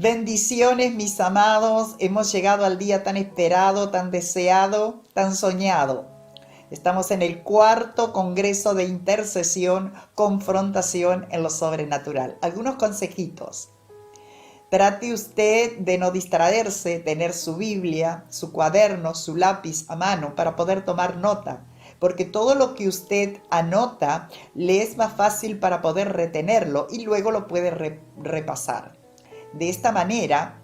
Bendiciones, mis amados. Hemos llegado al día tan esperado, tan deseado, tan soñado. Estamos en el cuarto Congreso de Intercesión, Confrontación en lo Sobrenatural. Algunos consejitos. Trate usted de no distraerse, tener su Biblia, su cuaderno, su lápiz a mano para poder tomar nota, porque todo lo que usted anota le es más fácil para poder retenerlo y luego lo puede repasar. De esta manera,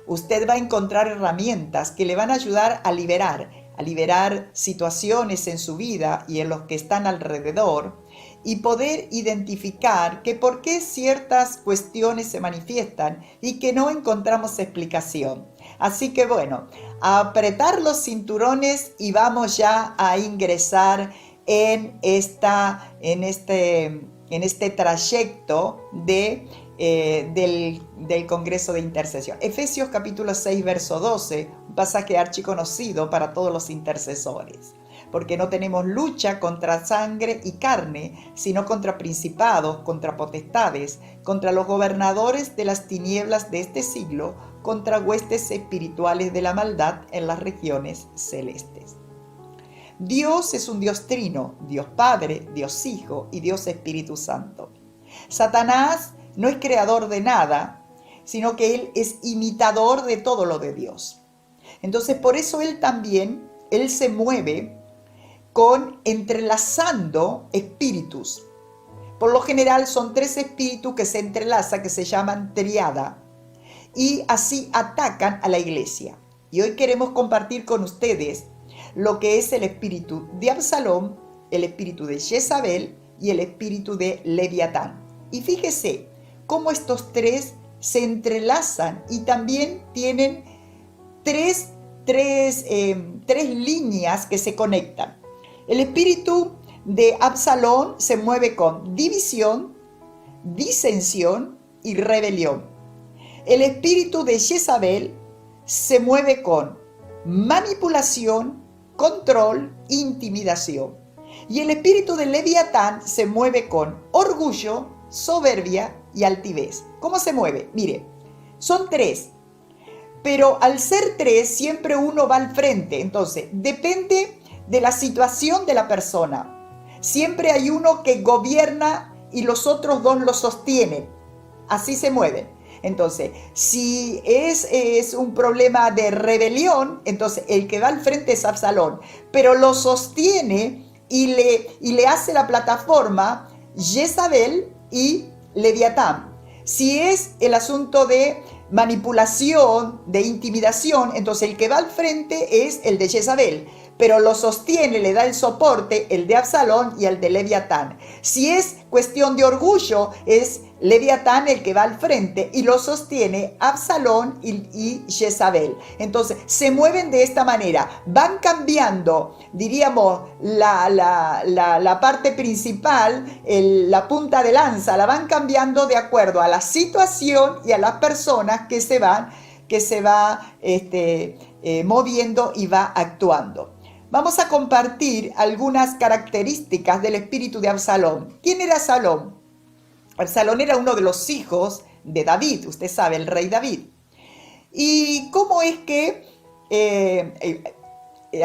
usted va a encontrar herramientas que le van a ayudar a liberar situaciones en su vida y en los que están alrededor y poder identificar que por qué ciertas cuestiones se manifiestan y que no encontramos explicación. Así que bueno, a apretar los cinturones y vamos ya a ingresar en este trayecto del Congreso de Intercesión. Efesios capítulo 6, verso 12, un pasaje archiconocido para todos los intercesores. Porque no tenemos lucha contra sangre y carne, sino contra principados, contra potestades, contra los gobernadores de las tinieblas de este siglo, contra huestes espirituales de la maldad en las regiones celestes. Dios es un Dios trino, Dios Padre, Dios Hijo y Dios Espíritu Santo. Satanás no es creador de nada, sino que él es imitador de todo lo de Dios. Entonces, por eso él se mueve entrelazando espíritus. Por lo general son 3 espíritus que se entrelazan, que se llaman triada, y así atacan a la iglesia. Y hoy queremos compartir con ustedes lo que es el espíritu de Absalón, el espíritu de Jezabel y el espíritu de Leviatán. Y fíjese cómo estos 3 se entrelazan y también tienen tres líneas que se conectan. El espíritu de Absalón se mueve con división, disensión y rebelión. El espíritu de Jezabel se mueve con manipulación, control, intimidación. Y el espíritu de Leviatán se mueve con orgullo, soberbia y altivez. ¿Cómo se mueve? Mire, son 3, pero al ser 3 siempre uno va al frente. Entonces, depende de la situación de la persona. Siempre hay uno que gobierna y los otros 2 lo sostienen. Así se mueven. Entonces, si es un problema de rebelión, entonces el que va al frente es Absalón, pero lo sostiene y le hace la plataforma Jezabel y Leviatán. Si es el asunto de manipulación, de intimidación, entonces el que va al frente es el de Jezabel, pero lo sostiene, le da el soporte el de Absalón y el de Leviatán. Si es cuestión de orgullo, es Leviatán el que va al frente y lo sostiene Absalón y Jezabel. Entonces se mueven de esta manera, van cambiando, diríamos, la parte principal, la punta de lanza, la van cambiando de acuerdo a la situación y a las personas que se va moviendo y va actuando. Vamos a compartir algunas características del espíritu de Absalón. ¿Quién era Absalón? Absalón era uno de los hijos de David, usted sabe, el rey David. ¿Y cómo es que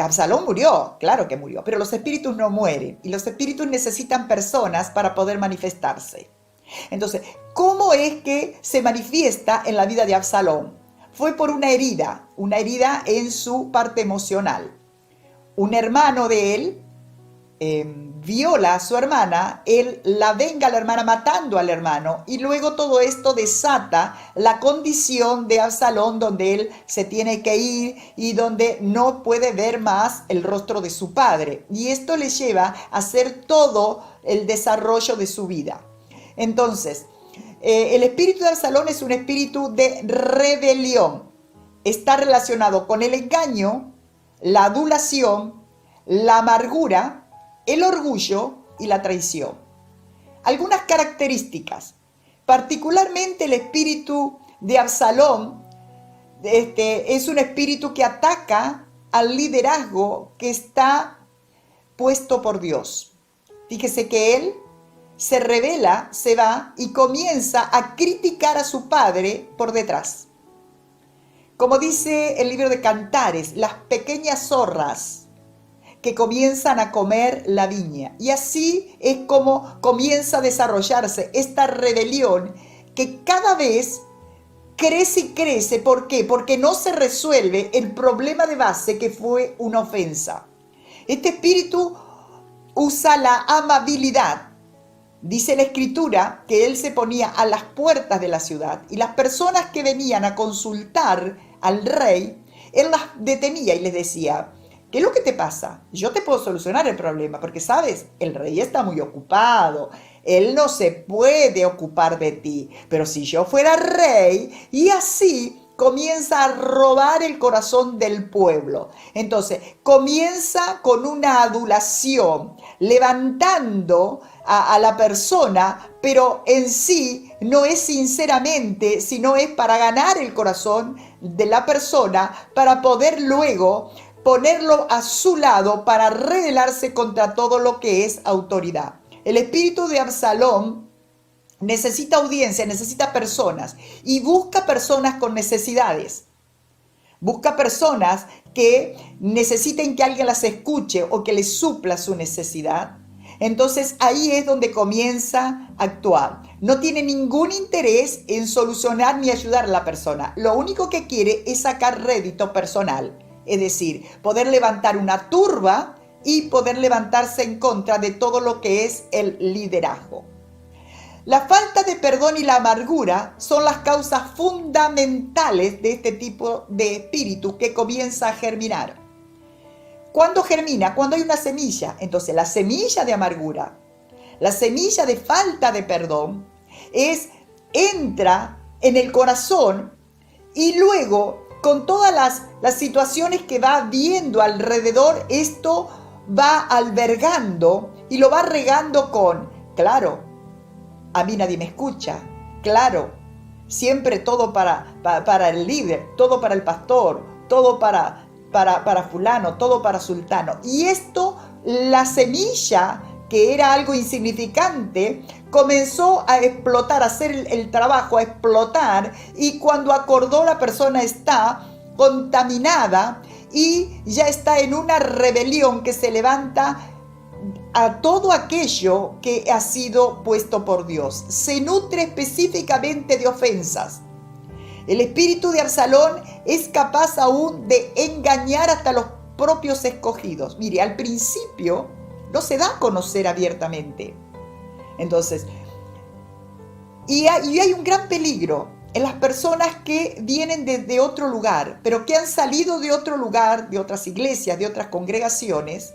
Absalón murió? Claro que murió, pero los espíritus no mueren y los espíritus necesitan personas para poder manifestarse. Entonces, ¿cómo es que se manifiesta en la vida de Absalón? Fue por una herida en su parte emocional. Un hermano de él viola a su hermana, él la venga a la hermana matando al hermano y luego todo esto desata la condición de Absalón donde él se tiene que ir y donde no puede ver más el rostro de su padre y esto le lleva a hacer todo el desarrollo de su vida. Entonces, el espíritu de Absalón es un espíritu de rebelión, está relacionado con el engaño, la adulación, la amargura, el orgullo y la traición. Algunas características, particularmente el espíritu de Absalón, es un espíritu que ataca al liderazgo que está puesto por Dios. Fíjese que él se rebela, se va y comienza a criticar a su padre por detrás. Como dice el libro de Cantares, las pequeñas zorras que comienzan a comer la viña. Y así es como comienza a desarrollarse esta rebelión que cada vez crece y crece. ¿Por qué? Porque no se resuelve el problema de base que fue una ofensa. Este espíritu usa la amabilidad. Dice la escritura que él se ponía a las puertas de la ciudad y las personas que venían a consultar al rey, él las detenía y les decía: ¿qué es lo que te pasa? Yo te puedo solucionar el problema, porque sabes, el rey está muy ocupado, él no se puede ocupar de ti, pero si yo fuera rey, y así comienza a robar el corazón del pueblo. Entonces, comienza con una adulación, levantando a la persona, pero en sí no es sinceramente, sino es para ganar el corazón de la persona, para poder luego ponerlo a su lado para rebelarse contra todo lo que es autoridad. El espíritu de Absalón necesita audiencia, necesita personas y busca personas con necesidades. Busca personas que necesiten que alguien las escuche o que les supla su necesidad. Entonces ahí es donde comienza a actuar. No tiene ningún interés en solucionar ni ayudar a la persona. Lo único que quiere es sacar rédito personal. Es decir, poder levantar una turba y poder levantarse en contra de todo lo que es el liderazgo. La falta de perdón y la amargura son las causas fundamentales de este tipo de espíritu que comienza a germinar. ¿Cuándo germina? Cuando hay una semilla. Entonces la semilla de amargura, la semilla de falta de perdón, entra en el corazón y luego con todas las situaciones que va viendo alrededor, esto va albergando y lo va regando con: claro, a mí nadie me escucha, claro, siempre todo para el líder, todo para el pastor, todo para fulano, todo para sultano. Y esto, la semilla, que era algo insignificante, comenzó a explotar, a hacer el trabajo, a explotar, y cuando acordó, la persona está contaminada y ya está en una rebelión que se levanta a todo aquello que ha sido puesto por Dios. Se nutre específicamente de ofensas. El espíritu de Absalón es capaz aún de engañar hasta los propios escogidos. Mire, al principio no se da a conocer abiertamente. Entonces, y hay un gran peligro en las personas que vienen desde otro lugar, pero que han salido de otro lugar, de otras iglesias, de otras congregaciones,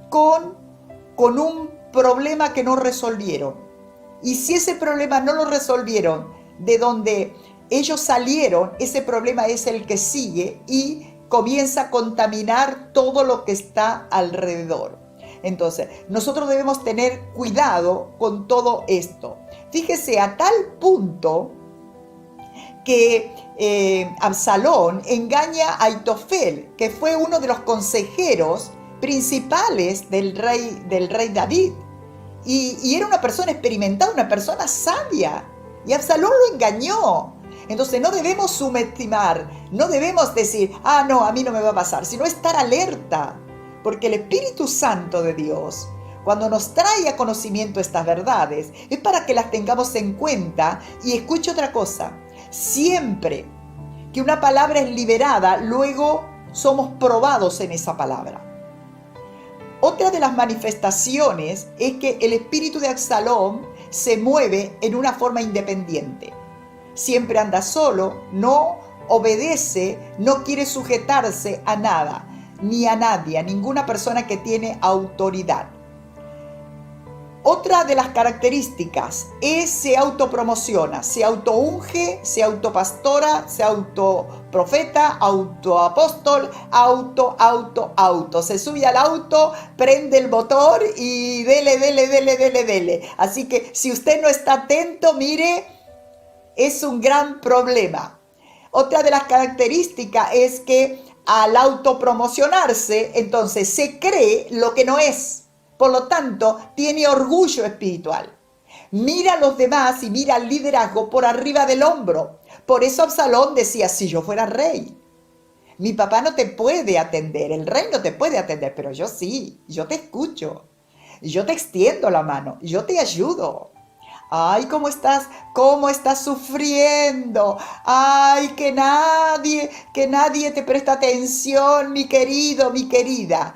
con un problema que no resolvieron. Y si ese problema no lo resolvieron de donde ellos salieron, ese problema es el que sigue y comienza a contaminar todo lo que está alrededor. Entonces, nosotros debemos tener cuidado con todo esto. Fíjese, a tal punto que Absalón engaña a Aitofel, que fue uno de los consejeros principales del rey David. Y era una persona experimentada, una persona sabia. Y Absalón lo engañó. Entonces no debemos subestimar, no debemos decir: ah, no, a mí no me va a pasar, sino estar alerta. Porque el Espíritu Santo de Dios, cuando nos trae a conocimiento estas verdades, es para que las tengamos en cuenta. Y escuche otra cosa: siempre que una palabra es liberada, luego somos probados en esa palabra. Otra de las manifestaciones es que el espíritu de Absalón se mueve en una forma independiente. Siempre anda solo, no obedece, no quiere sujetarse a nada, ni a nadie, a ninguna persona que tiene autoridad. Otra de las características es: se autopromociona, se autounge, se autopastora, se autoprofeta, autoapóstol, auto. Se sube al auto, prende el motor y dele. Así que si usted no está atento, mire, es un gran problema. Otra de las características es que al autopromocionarse, entonces se cree lo que no es. Por lo tanto, tiene orgullo espiritual. Mira a los demás y mira al liderazgo por arriba del hombro. Por eso Absalón decía, si yo fuera rey, mi papá no te puede atender, el rey no te puede atender, pero yo sí, yo te escucho, yo te extiendo la mano, yo te ayudo. Ay, ¿cómo estás? ¿Cómo estás sufriendo? Ay, que nadie te presta atención, mi querido, mi querida.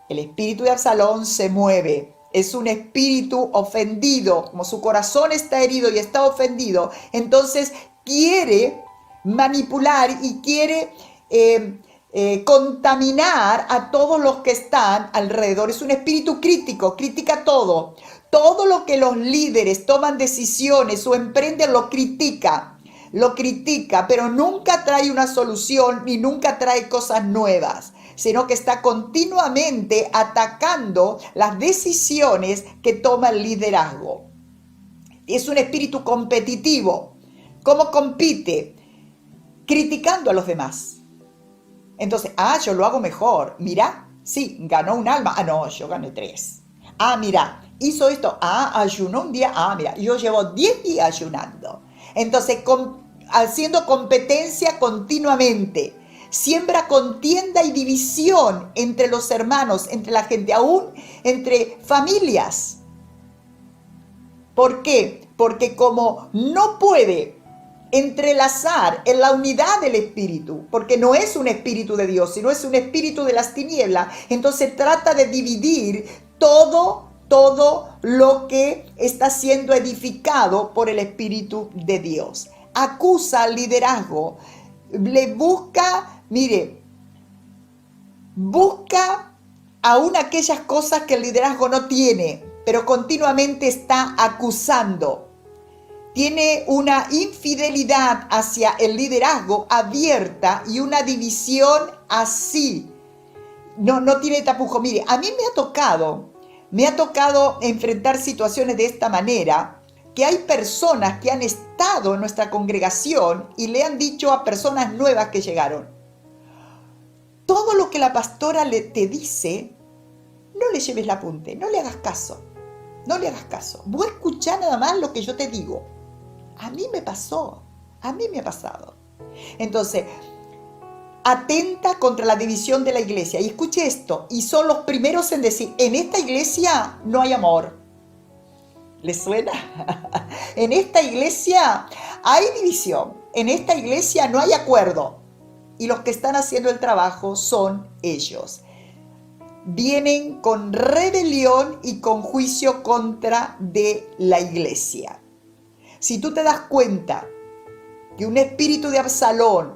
El espíritu de Absalón se mueve. Es un espíritu ofendido. Como su corazón está herido y está ofendido, entonces quiere manipular y quiere contaminar a todos los que están alrededor. Es un espíritu crítico, critica todo. Todo lo que los líderes toman decisiones o emprenden lo critica, pero nunca trae una solución ni nunca trae cosas nuevas, sino que está continuamente atacando las decisiones que toma el liderazgo. Es un espíritu competitivo. ¿Cómo compite? Criticando a los demás. Entonces, yo lo hago mejor. Mira, sí, ganó un alma. No, yo gané 3. Mira, hizo esto. Ayunó un día. Mira, yo llevo 10 días ayunando. Entonces, haciendo competencia continuamente. Siembra contienda y división entre los hermanos, entre la gente, aún entre familias. ¿Por qué? Porque como no puede entrelazar en la unidad del espíritu, porque no es un espíritu de Dios, sino es un espíritu de las tinieblas, entonces trata de dividir todo lo que está siendo edificado por el espíritu de Dios. Acusa al liderazgo, le busca aún aquellas cosas que el liderazgo no tiene, pero continuamente está acusando. Tiene una infidelidad hacia el liderazgo abierta y una división así. No tiene tapujo. Mire, a mí me ha tocado enfrentar situaciones de esta manera, que hay personas que han estado en nuestra congregación y le han dicho a personas nuevas que llegaron, todo lo que la pastora te dice, no le lleves el apunte, no le hagas caso. No le hagas caso. Vos escuchá nada más lo que yo te digo. A mí me pasó. A mí me ha pasado. Entonces, atenta contra la división de la iglesia. Y escuche esto. Y son los primeros en decir, en esta iglesia no hay amor. ¿Les suena? En esta iglesia hay división. En esta iglesia no hay acuerdo. Y los que están haciendo el trabajo son ellos. Vienen con rebelión y con juicio contra de la iglesia. Si tú te das cuenta que un espíritu de Absalón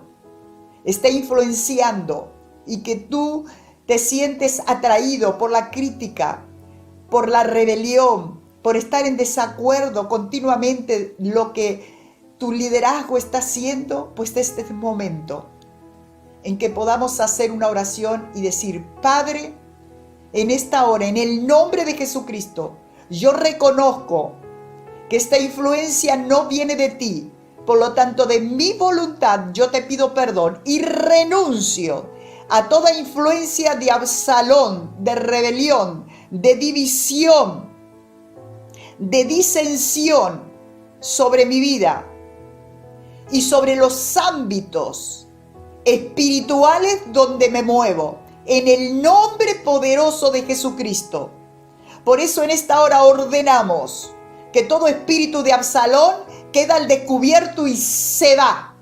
está influenciando y que tú te sientes atraído por la crítica, por la rebelión, por estar en desacuerdo continuamente lo que tu liderazgo está haciendo, pues este es el momento en que podamos hacer una oración y decir, Padre, en esta hora, en el nombre de Jesucristo, yo reconozco que esta influencia no viene de ti. Por lo tanto, de mi voluntad yo te pido perdón y renuncio a toda influencia de Absalón, de rebelión, de división, de disensión sobre mi vida y sobre los ámbitos espirituales donde me muevo. En el nombre poderoso de Jesucristo. Por eso en esta hora ordenamos que todo espíritu de Absalón queda al descubierto y se va.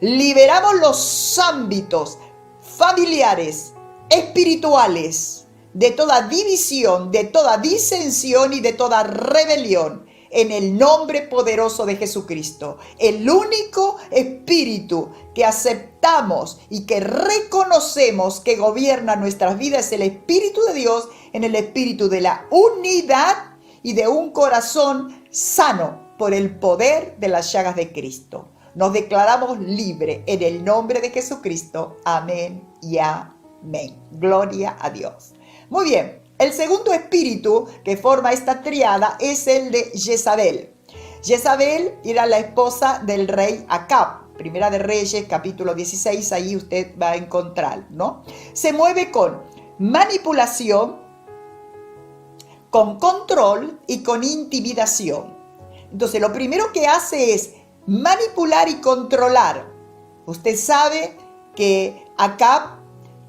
Liberamos los ámbitos familiares, espirituales, de toda división, de toda disensión y de toda rebelión. En el nombre poderoso de Jesucristo, el único espíritu que aceptamos y que reconocemos que gobierna nuestras vidas es el Espíritu de Dios, en el espíritu de la unidad y de un corazón sano por el poder de las llagas de Cristo. Nos declaramos libres en el nombre de Jesucristo. Amén y amén. Gloria a Dios. Muy bien. El segundo espíritu que forma esta triada es el de Jezabel. Jezabel era la esposa del rey Acab. Primera de Reyes, capítulo 16, ahí usted va a encontrar, ¿no? Se mueve con manipulación, con control y con intimidación. Entonces, lo primero que hace es manipular y controlar. Usted sabe que Acab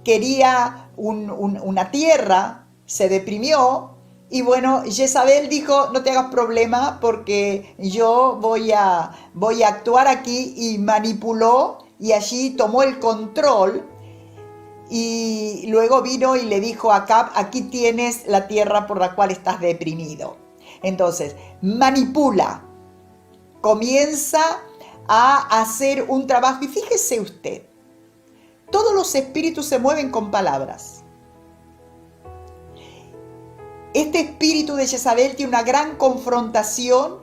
quería una tierra, se deprimió, y bueno, Jezabel dijo, no te hagas problema porque yo voy a actuar aquí, y manipuló y allí tomó el control. Y luego vino y le dijo a Acab, aquí tienes la tierra por la cual estás deprimido. Entonces, manipula, comienza a hacer un trabajo. Y fíjese usted, todos los espíritus se mueven con palabras. Este espíritu de Jezabel tiene una gran confrontación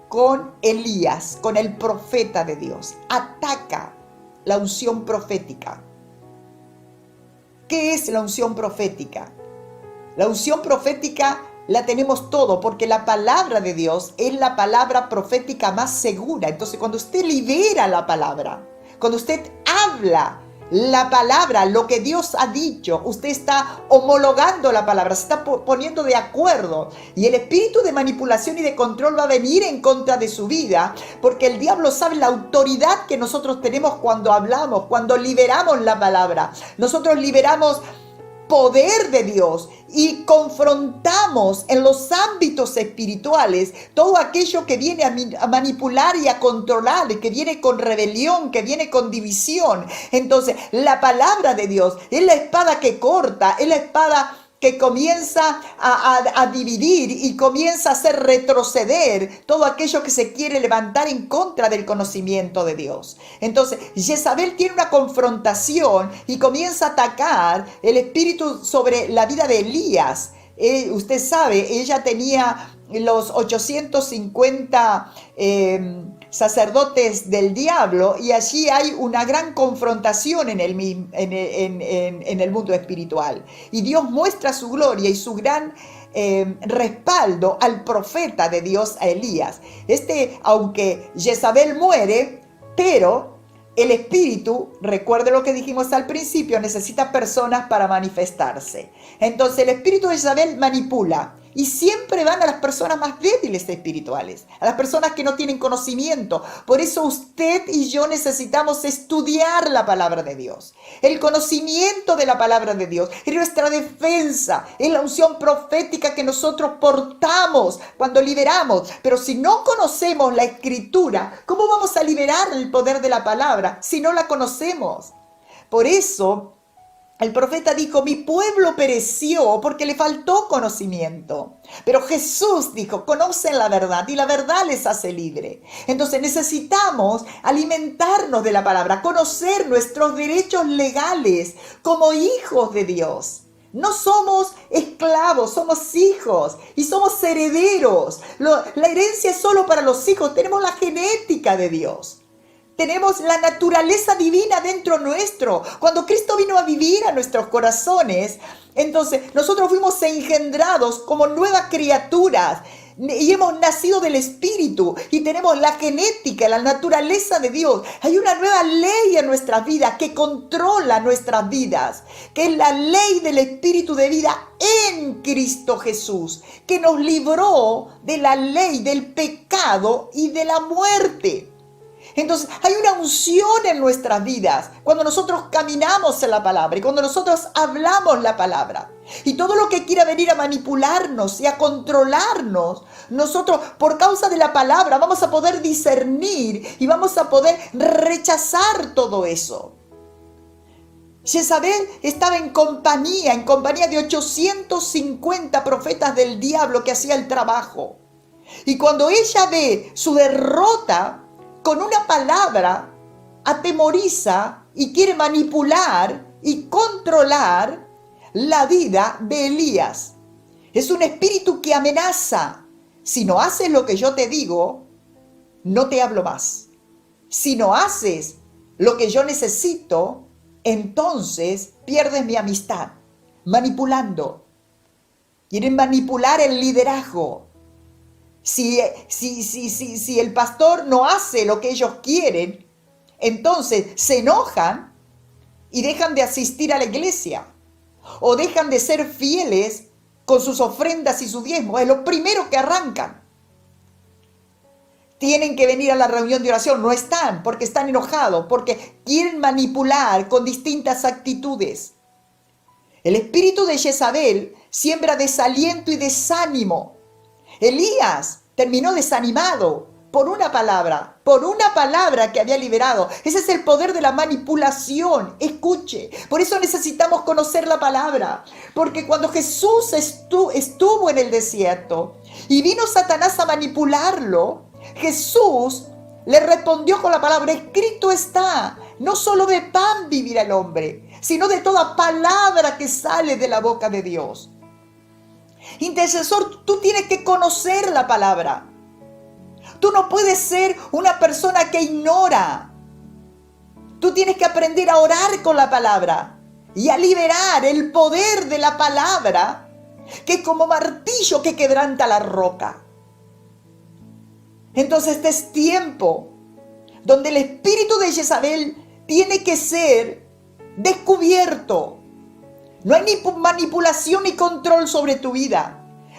con Elías, con el profeta de Dios. Ataca la unción profética. ¿Qué es la unción profética? La unción profética la tenemos todo, porque la palabra de Dios es la palabra profética más segura. Entonces, cuando usted libera la palabra, cuando usted habla la palabra, lo que Dios ha dicho, usted está homologando la palabra, se está poniendo de acuerdo, y el espíritu de manipulación y de control va a venir en contra de su vida, porque el diablo sabe la autoridad que nosotros tenemos cuando hablamos, cuando liberamos la palabra. Nosotros liberamos poder de Dios y confrontamos en los ámbitos espirituales todo aquello que viene a manipular y a controlar, que viene con rebelión, que viene con división. Entonces, la palabra de Dios es la espada que corta, es la espada que comienza a dividir y comienza a hacer retroceder todo aquello que se quiere levantar en contra del conocimiento de Dios. Entonces, Jezabel tiene una confrontación y comienza a atacar el espíritu sobre la vida de Elías. Usted sabe, ella tenía los 850 sacerdotes del diablo, y allí hay una gran confrontación en el mundo espiritual. Y Dios muestra su gloria y su gran respaldo al profeta de Dios, a Elías. Aunque Jezabel muere, pero el espíritu, recuerde lo que dijimos al principio, necesita personas para manifestarse. Entonces el espíritu de Jezabel manipula, y siempre van a las personas más débiles espirituales, a las personas que no tienen conocimiento. Por eso usted y yo necesitamos estudiar la palabra de Dios. El conocimiento de la palabra de Dios es nuestra defensa, es la unción profética que nosotros portamos cuando liberamos. Pero si no conocemos la escritura, ¿cómo vamos a liberar el poder de la palabra si no la conocemos? Por eso el profeta dijo, mi pueblo pereció porque le faltó conocimiento. Pero Jesús dijo, conocen la verdad y la verdad les hace libre. Entonces necesitamos alimentarnos de la palabra, conocer nuestros derechos legales como hijos de Dios. No somos esclavos, somos hijos y somos herederos. La herencia es solo para los hijos, tenemos la genética de Dios. Tenemos la naturaleza divina dentro nuestro. Cuando Cristo vino a vivir a nuestros corazones, entonces nosotros fuimos engendrados como nuevas criaturas y hemos nacido del Espíritu y tenemos la genética, la naturaleza de Dios. Hay una nueva ley en nuestras vidas que controla nuestras vidas, que es la ley del Espíritu de vida en Cristo Jesús, que nos libró de la ley del pecado y de la muerte. Entonces hay una unción en nuestras vidas cuando nosotros caminamos en la palabra y cuando nosotros hablamos la palabra. Y todo lo que quiera venir a manipularnos y a controlarnos, nosotros por causa de la palabra vamos a poder discernir y vamos a poder rechazar todo eso. Jezabel estaba en compañía de 850 profetas del diablo que hacía el trabajo. Y cuando ella ve su derrota, con una palabra atemoriza y quiere manipular y controlar la vida de Elías. Es un espíritu que amenaza. Si no haces lo que yo te digo, no te hablo más. Si no haces lo que yo necesito, entonces pierdes mi amistad. Manipulando. Quieren manipular el liderazgo. Si el pastor no hace lo que ellos quieren, entonces se enojan y dejan de asistir a la iglesia o dejan de ser fieles con sus ofrendas y su diezmo. Es lo primero que arrancan. Tienen que venir a la reunión de oración. No están porque están enojados, porque quieren manipular con distintas actitudes. El espíritu de Jezabel siembra desaliento y desánimo. Elías terminó desanimado por una palabra que había liberado. Ese es el poder de la manipulación. Escuche, por eso necesitamos conocer la palabra, porque cuando Jesús estuvo en el desierto y vino Satanás a manipularlo, Jesús le respondió con la palabra: escrito está, no solo de pan vivirá el hombre, sino de toda palabra que sale de la boca de Dios. Intercesor, tú tienes que conocer la palabra. Tú no puedes ser una persona que ignora. Tú tienes que aprender a orar con la palabra y a liberar el poder de la palabra, que es como martillo que quebranta la roca. Entonces este es tiempo donde el espíritu de Jezabel tiene que ser descubierto. No hay ni manipulación ni control sobre tu vida.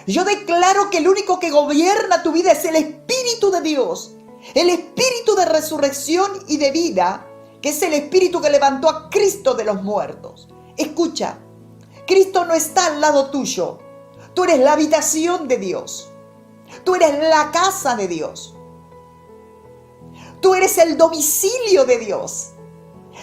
Yo declaro que el único que gobierna tu vida es el Espíritu de Dios, el Espíritu de resurrección y de vida, que es el Espíritu que levantó a Cristo de los muertos. Escucha, Cristo no está al lado tuyo. Tú eres la habitación de Dios. Tú eres la casa de Dios. Tú eres el domicilio de Dios.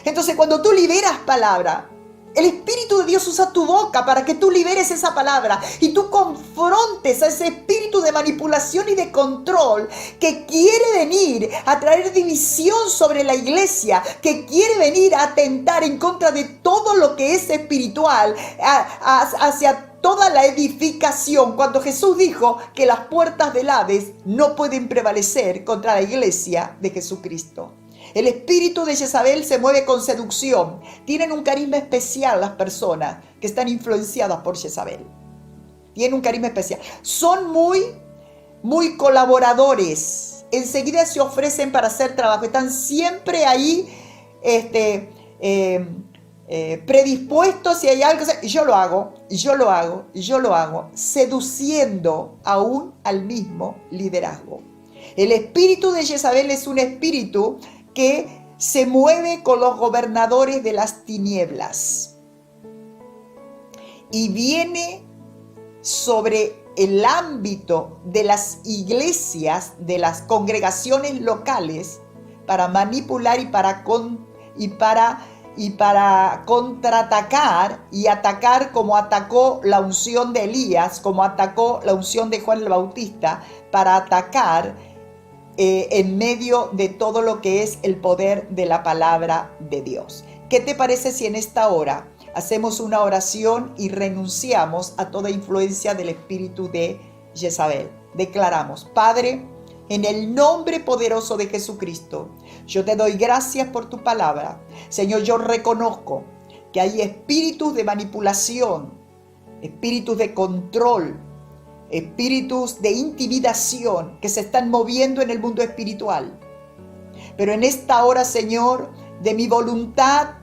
Entonces, cuando tú liberas palabra, el Espíritu de Dios usa tu boca para que tú liberes esa palabra y tú confrontes a ese espíritu de manipulación y de control que quiere venir a traer división sobre la iglesia, que quiere venir a atentar en contra de todo lo que es espiritual, hacia toda la edificación. Cuando Jesús dijo que las puertas del Hades no pueden prevalecer contra la iglesia de Jesucristo. El espíritu de Jezabel se mueve con seducción. Tienen un carisma especial las personas que están influenciadas por Jezabel. Tienen un carisma especial. Son muy colaboradores. Enseguida se ofrecen para hacer trabajo. Están siempre ahí predispuestos. Si hay algo, yo lo hago, seduciendo aún al mismo liderazgo. El espíritu de Jezabel es un espíritu que se mueve con los gobernadores de las tinieblas y viene sobre el ámbito de las iglesias, de las congregaciones locales, para manipular y para contraatacar y atacar, como atacó la unción de Elías, como atacó la unción de Juan el Bautista, para atacar en medio de todo lo que es el poder de la palabra de Dios. ¿Qué te parece si en esta hora hacemos una oración y renunciamos a toda influencia del espíritu de Jezabel? Declaramos: Padre, en el nombre poderoso de Jesucristo, yo te doy gracias por tu palabra. Señor, yo reconozco que hay espíritus de manipulación, espíritus de control, espíritus de intimidación que se están moviendo en el mundo espiritual. Pero en esta hora, Señor, de mi voluntad,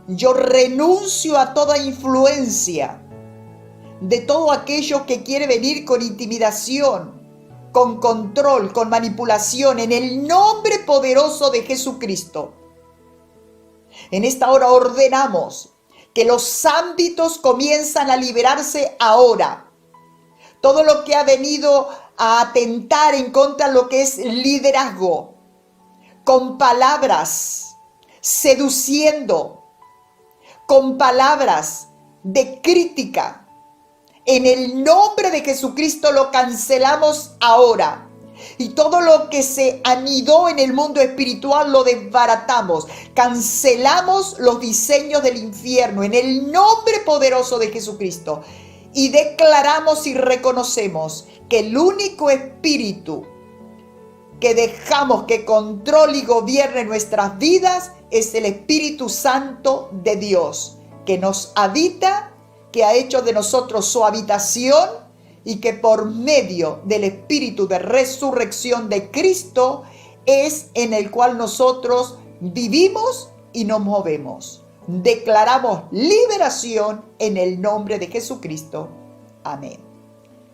yo renuncio a toda influencia de todo aquello que quiere venir con intimidación, con control, con manipulación, en el nombre poderoso de Jesucristo. En esta hora ordenamos que los ámbitos comienzan a liberarse ahora. Todo lo que ha venido a atentar en contra de lo que es liderazgo, con palabras, seduciendo, con palabras de crítica, en el nombre de Jesucristo lo cancelamos ahora. Y todo lo que se anidó en el mundo espiritual lo desbaratamos. Cancelamos los diseños del infierno en el nombre poderoso de Jesucristo. Y declaramos y reconocemos que el único espíritu que dejamos que controle y gobierne nuestras vidas es el Espíritu Santo de Dios, que nos habita, que ha hecho de nosotros su habitación y que por medio del Espíritu de resurrección de Cristo es en el cual nosotros vivimos y nos movemos. Declaramos liberación en el nombre de Jesucristo. Amén.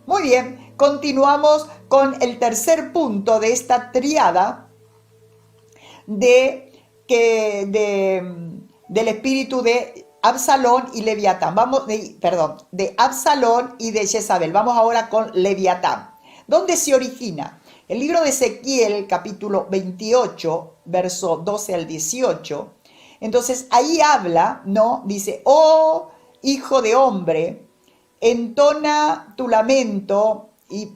Muy bien, continuamos con el tercer punto de esta triada del espíritu de Absalón y Leviatán. De Absalón y de Jezabel. Vamos ahora con Leviatán. ¿Dónde se origina? El libro de Ezequiel, capítulo 28, verso 12 al 18. Entonces ahí habla, ¿no? Dice, oh hijo de hombre, entona tu lamento, y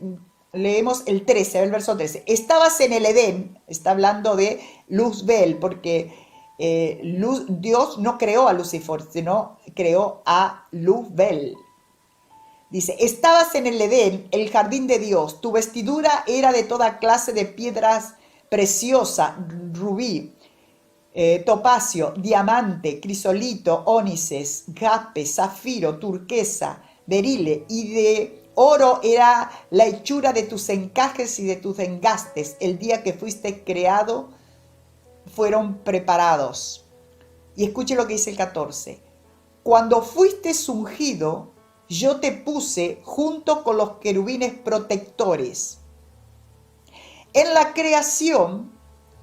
leemos el 13, el verso 13. Estabas en el Edén, está hablando de Luzbel, porque Dios no creó a Lucifer, sino creó a Luzbel. Dice, estabas en el Edén, el jardín de Dios, tu vestidura era de toda clase de piedras preciosas, rubí, topacio, diamante, crisolito, ónices, jaspe, zafiro, turquesa, berile, y de oro era la hechura de tus encajes y de tus engastes. El día que fuiste creado fueron preparados. Y escuche lo que dice el 14. Cuando fuiste ungido, yo te puse junto con los querubines protectores. En la creación,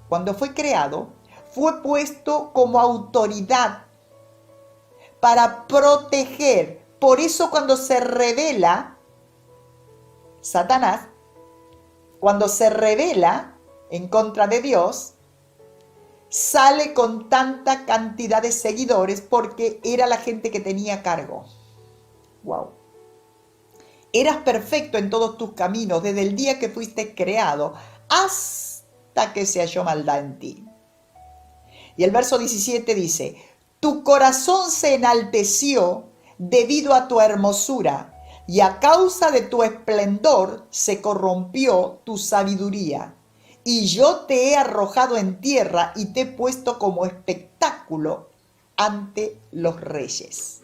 cuando fue creado, fue puesto como autoridad para proteger. Por eso cuando se revela Satanás, cuando se revela en contra de Dios, sale con tanta cantidad de seguidores porque era la gente que tenía cargo. Wow. Eras perfecto en todos tus caminos desde el día que fuiste creado hasta que se halló maldad en ti. Y el verso 17 dice, tu corazón se enalteció debido a tu hermosura, y a causa de tu esplendor se corrompió tu sabiduría. Y yo te he arrojado en tierra y te he puesto como espectáculo ante los reyes.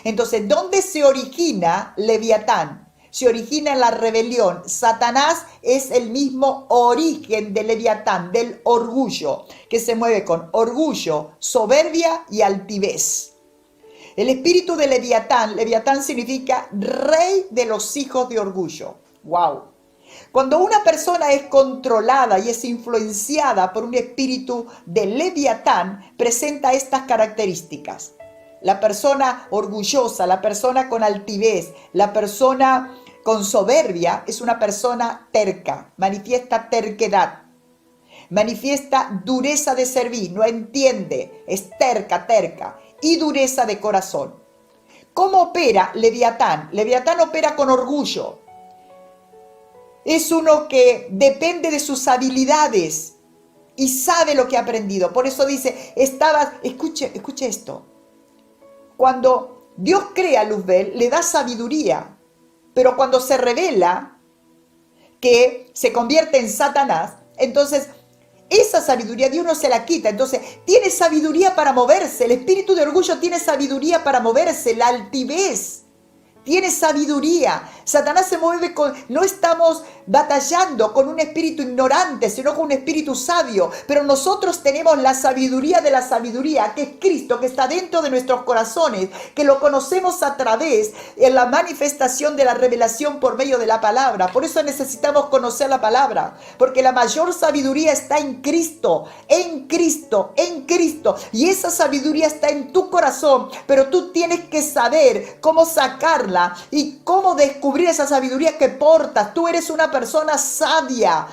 Entonces, ¿dónde se origina Leviatán? Se origina en la rebelión. Satanás es el mismo origen de Leviatán, del orgullo, que se mueve con orgullo, soberbia y altivez. El espíritu de Leviatán, Leviatán significa rey de los hijos de orgullo. ¡Wow! Cuando una persona es controlada y es influenciada por un espíritu de Leviatán, presenta estas características. La persona orgullosa, la persona con altivez, la persona con soberbia es una persona terca, manifiesta terquedad, manifiesta dureza de servir, no entiende, es terca, y dureza de corazón. ¿Cómo opera Leviatán? Leviatán opera con orgullo. Es uno que depende de sus habilidades y sabe lo que ha aprendido. Por eso dice, escuche esto. Cuando Dios crea a Luzbel, le da sabiduría, pero cuando se revela que se convierte en Satanás, entonces esa sabiduría Dios no se la quita. Entonces tiene sabiduría para moverse. El espíritu de orgullo tiene sabiduría para moverse. La altivez tiene sabiduría. Satanás se mueve no estamos batallando con un espíritu ignorante, sino con un espíritu sabio. Pero nosotros tenemos la sabiduría de la sabiduría, que es Cristo, que está dentro de nuestros corazones, que lo conocemos a través de la manifestación de la revelación por medio de la palabra. Por eso necesitamos conocer la palabra, porque la mayor sabiduría está en Cristo, en Cristo, en Cristo. Y esa sabiduría está en tu corazón, pero tú tienes que saber cómo sacarla y cómo descubrir esa sabiduría que portas. Tú eres una persona sabia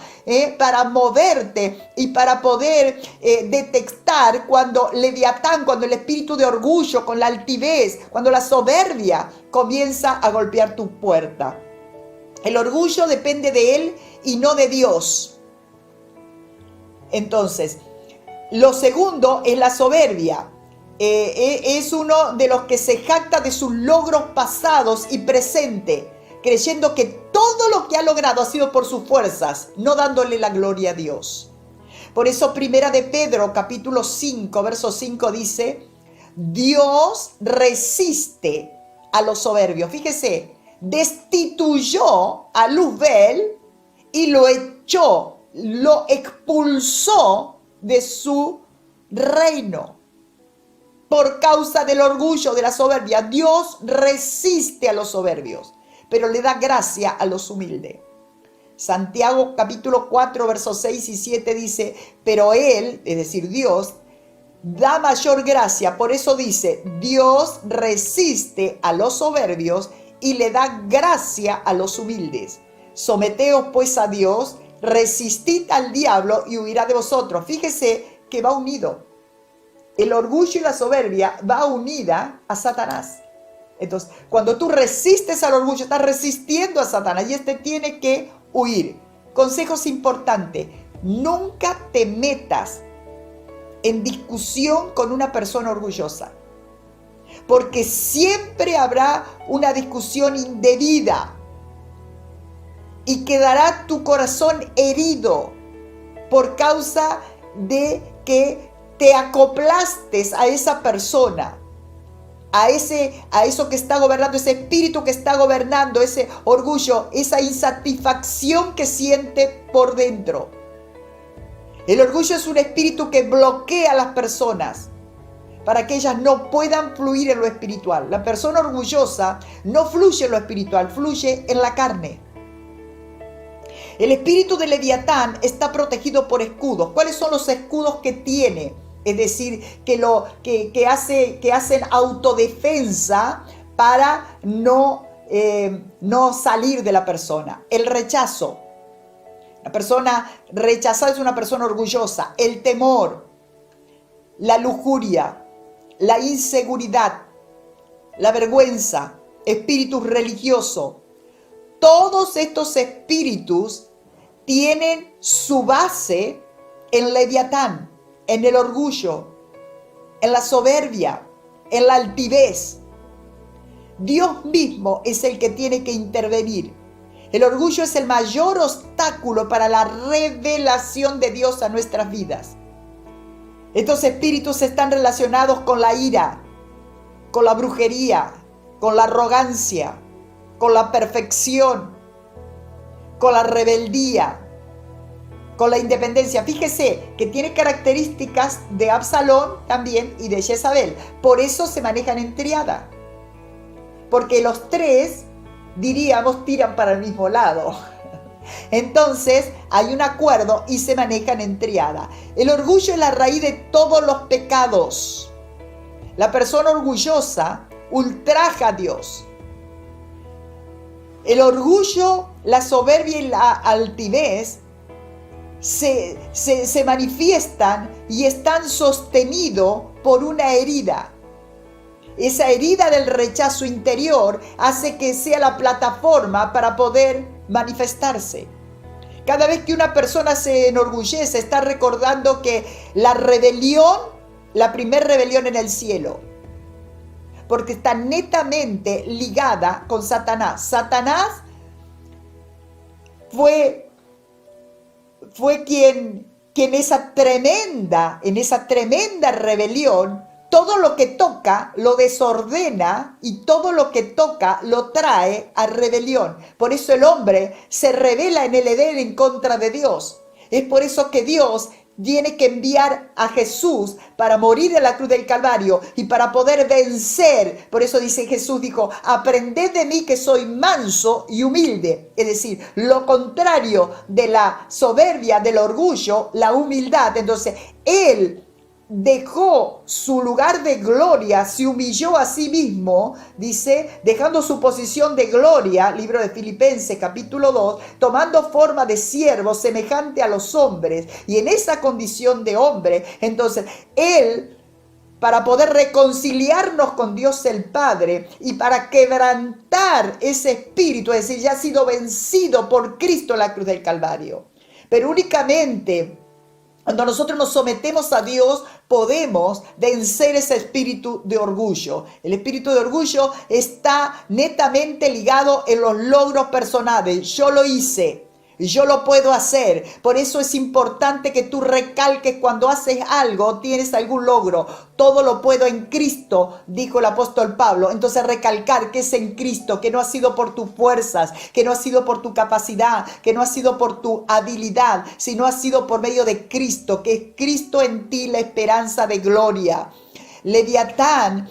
para moverte y para poder detectar cuando Leviatán, cuando el espíritu de orgullo, con la altivez, cuando la soberbia comienza a golpear tu puerta. El orgullo depende de él y no de Dios. Entonces, lo segundo es la soberbia. Es uno de los que se jacta de sus logros pasados y presente, creyendo que todo lo que ha logrado ha sido por sus fuerzas, no dándole la gloria a Dios. Por eso Primera de Pedro, capítulo 5, verso 5 dice, Dios resiste a los soberbios. Fíjese, destituyó a Luzbel y lo echó, lo expulsó de su reino. Por causa del orgullo, de la soberbia, Dios resiste a los soberbios. pero le da gracia a los humildes. Santiago capítulo 4, versos 6 y 7 dice, pero Él, es decir, Dios, da mayor gracia. Por eso dice, Dios resiste a los soberbios y le da gracia a los humildes. Someteos pues a Dios, resistid al diablo y huirá de vosotros. Fíjese que va unido. El orgullo y la soberbia va unida a Satanás. Entonces, cuando tú resistes al orgullo, estás resistiendo a Satanás y este tiene que huir. Consejos importantes: nunca te metas en discusión con una persona orgullosa, porque siempre habrá una discusión indebida y quedará tu corazón herido por causa de que te acoplaste a esa persona, a eso que está gobernando, ese espíritu que está gobernando, ese orgullo, esa insatisfacción que siente por dentro. El orgullo es un espíritu que bloquea a las personas para que ellas no puedan fluir en lo espiritual. La persona orgullosa no fluye en lo espiritual, fluye en la carne. El espíritu de Leviatán está protegido por escudos. ¿Cuáles son los escudos que tiene? Es decir, que hacen autodefensa para no salir de la persona. El rechazo. La persona rechazada es una persona orgullosa. El temor, la lujuria, la inseguridad, la vergüenza, espíritus religiosos. Todos estos espíritus tienen su base en Leviatán, en el orgullo, en la soberbia, en la altivez. Dios mismo es el que tiene que intervenir. El orgullo es el mayor obstáculo para la revelación de Dios a nuestras vidas. Estos espíritus están relacionados con la ira, con la brujería, con la arrogancia, con la perfección, con la rebeldía, con la independencia. Fíjese que tiene características de Absalón también y de Jezabel. Por eso se manejan en triada. Porque los tres, diríamos, tiran para el mismo lado. Entonces hay un acuerdo y se manejan en triada. El orgullo es la raíz de todos los pecados. La persona orgullosa ultraja a Dios. El orgullo, la soberbia y la altivez se manifiestan y están sostenidos por una herida. Esa herida del rechazo interior hace que sea la plataforma para poder manifestarse. Cada vez que una persona se enorgullece, está recordando que la primera rebelión en el cielo, porque está netamente ligada con Satanás. Satanás fue quien en esa tremenda rebelión, todo lo que toca lo desordena y todo lo que toca lo trae a rebelión. Por eso el hombre se rebela en el Edén en contra de Dios. Es por eso que Dios tiene que enviar a Jesús para morir en la cruz del Calvario y para poder vencer. Por eso dice Jesús, dijo, aprended de mí que soy manso y humilde. Es decir, lo contrario de la soberbia, del orgullo, la humildad. Entonces, Él dejó su lugar de gloria, se humilló a sí mismo, dice, dejando su posición de gloria, libro de Filipenses capítulo 2, tomando forma de siervo semejante a los hombres, y en esa condición de hombre, entonces Él, para poder reconciliarnos con Dios el Padre y para quebrantar ese espíritu, es decir, ya ha sido vencido por Cristo en la cruz del Calvario. Pero únicamente cuando nosotros nos sometemos a Dios, podemos vencer ese espíritu de orgullo. El espíritu de orgullo está netamente ligado en los logros personales. Yo lo hice, yo lo puedo hacer. Por eso es importante que tú recalques cuando haces algo, tienes algún logro. Todo lo puedo en Cristo, dijo el apóstol Pablo. Entonces recalcar que es en Cristo, que no ha sido por tus fuerzas, que no ha sido por tu capacidad, que no ha sido por tu habilidad, sino ha sido por medio de Cristo, que es Cristo en ti la esperanza de gloria. Leviatán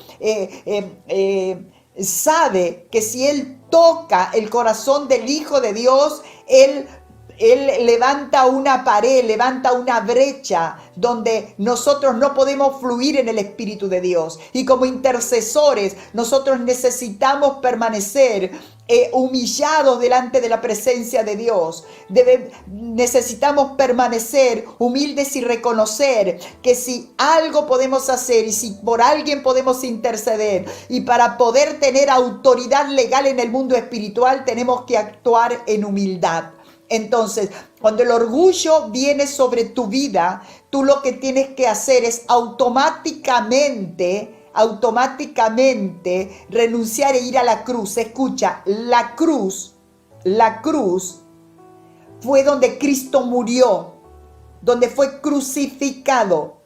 sabe que si él toca el corazón del Hijo de Dios, Él levanta una pared, levanta una brecha donde nosotros no podemos fluir en el Espíritu de Dios. Y como intercesores, nosotros necesitamos permanecer humillados delante de la presencia de Dios. Necesitamos permanecer humildes y reconocer que si algo podemos hacer y si por alguien podemos interceder, y para poder tener autoridad legal en el mundo espiritual, tenemos que actuar en humildad. Entonces, cuando el orgullo viene sobre tu vida, tú lo que tienes que hacer es automáticamente renunciar e ir a la cruz. Escucha, la cruz fue donde Cristo murió, donde fue crucificado.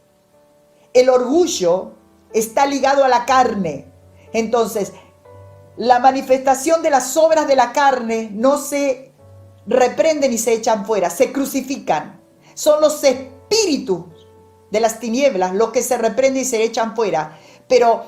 El orgullo está ligado a la carne. Entonces, la manifestación de las obras de la carne no se reprenden y se echan fuera, se crucifican. Son los espíritus de las tinieblas los que se reprenden y se echan fuera. Pero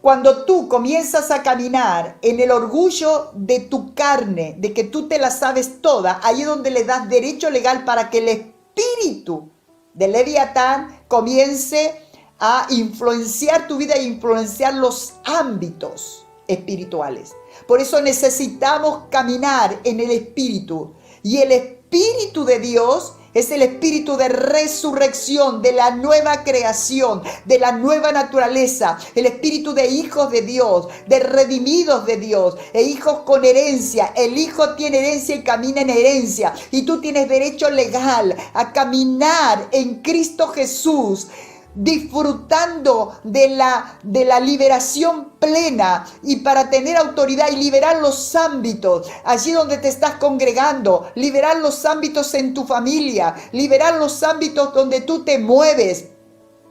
cuando tú comienzas a caminar en el orgullo de tu carne, de que tú te la sabes toda, ahí es donde le das derecho legal para que el espíritu de Leviatán comience a influenciar tu vida e influenciar los ámbitos espirituales. Por eso necesitamos caminar en el Espíritu. Y el Espíritu de Dios es el espíritu de resurrección, de la nueva creación, de la nueva naturaleza, el espíritu de hijos de Dios, de redimidos de Dios, e hijos con herencia. El hijo tiene herencia y camina en herencia. Y tú tienes derecho legal a caminar en Cristo Jesús, disfrutando de la liberación plena, y para tener autoridad y liberar los ámbitos allí donde te estás congregando, liberar los ámbitos en tu familia, liberar los ámbitos donde tú te mueves,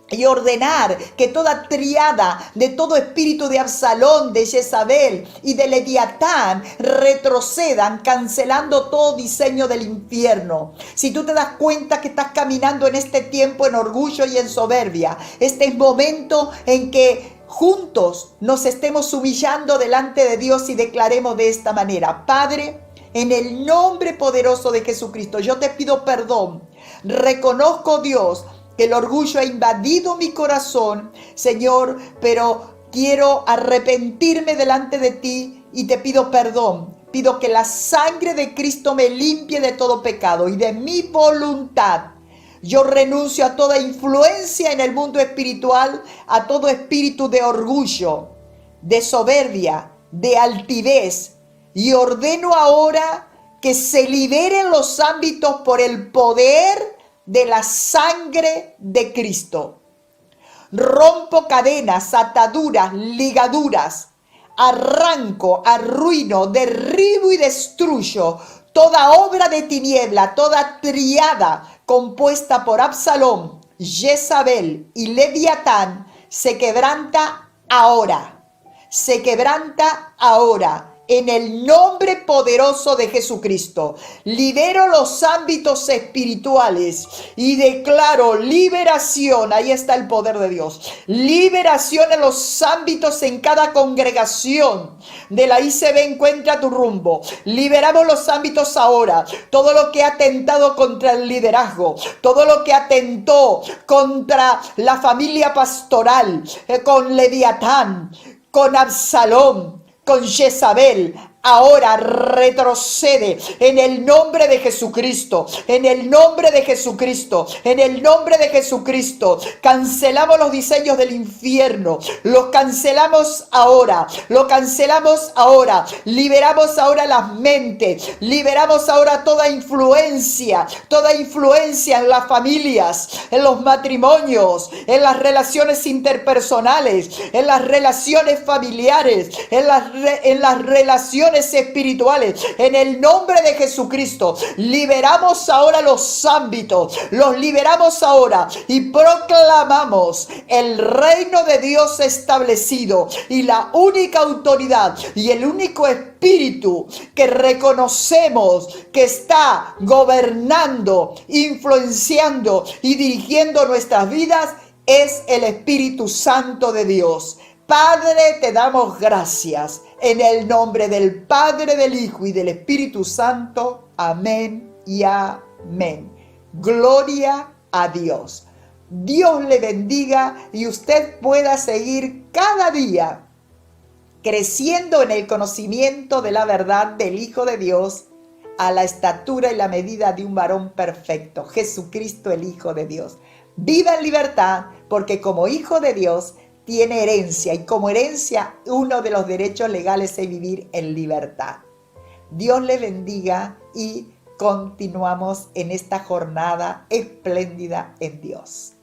y ordenar que toda triada de todo espíritu de Absalón, de Jezabel y de Leviatán retrocedan, cancelando todo diseño del infierno. Si tú te das cuenta que estás caminando en este tiempo en orgullo y en soberbia, este es momento en que juntos nos estemos humillando delante de Dios y declaremos de esta manera: Padre, en el nombre poderoso de Jesucristo, yo te pido perdón. Reconozco, Dios, que el orgullo ha invadido mi corazón, Señor, pero quiero arrepentirme delante de ti y te pido perdón. Pido que la sangre de Cristo me limpie de todo pecado y de mi voluntad. Yo renuncio a toda influencia en el mundo espiritual, a todo espíritu de orgullo, de soberbia, de altivez, y ordeno ahora que se liberen los ámbitos por el poder de la sangre de Cristo. Rompo cadenas, ataduras, ligaduras, arranco, arruino, derribo y destruyo toda obra de tiniebla, toda triada compuesta por Absalón, Jezabel y Leviatán. Se quebranta ahora, se quebranta ahora. En el nombre poderoso de Jesucristo, libero los ámbitos espirituales y declaro liberación. Ahí está el poder de Dios. Liberación en los ámbitos, en cada congregación de la ICB. Encuentra tu rumbo. Liberamos los ámbitos ahora. Todo lo que ha atentado contra el liderazgo, todo lo que atentó contra la familia pastoral, con Leviatán, con Absalón, con Jezabel, ahora retrocede en el nombre de Jesucristo, en el nombre de Jesucristo, en el nombre de Jesucristo. Cancelamos los diseños del infierno, los cancelamos ahora, lo cancelamos ahora. Liberamos ahora las mentes, liberamos ahora toda influencia en las familias, en los matrimonios, en las relaciones interpersonales, en las relaciones familiares, en las relaciones espirituales. En el nombre de Jesucristo liberamos ahora los ámbitos, los liberamos ahora y proclamamos el reino de Dios establecido, y la única autoridad y el único espíritu que reconocemos que está gobernando, influenciando y dirigiendo nuestras vidas es el Espíritu Santo de Dios. Padre, te damos gracias en el nombre del Padre, del Hijo y del Espíritu Santo. Amén y amén. Gloria a Dios. Dios le bendiga y usted pueda seguir cada día creciendo en el conocimiento de la verdad del Hijo de Dios, a la estatura y la medida de un varón perfecto, Jesucristo el Hijo de Dios. Viva en libertad, porque como hijo de Dios tiene herencia, y como herencia uno de los derechos legales es vivir en libertad. Dios le bendiga y continuamos en esta jornada espléndida en Dios.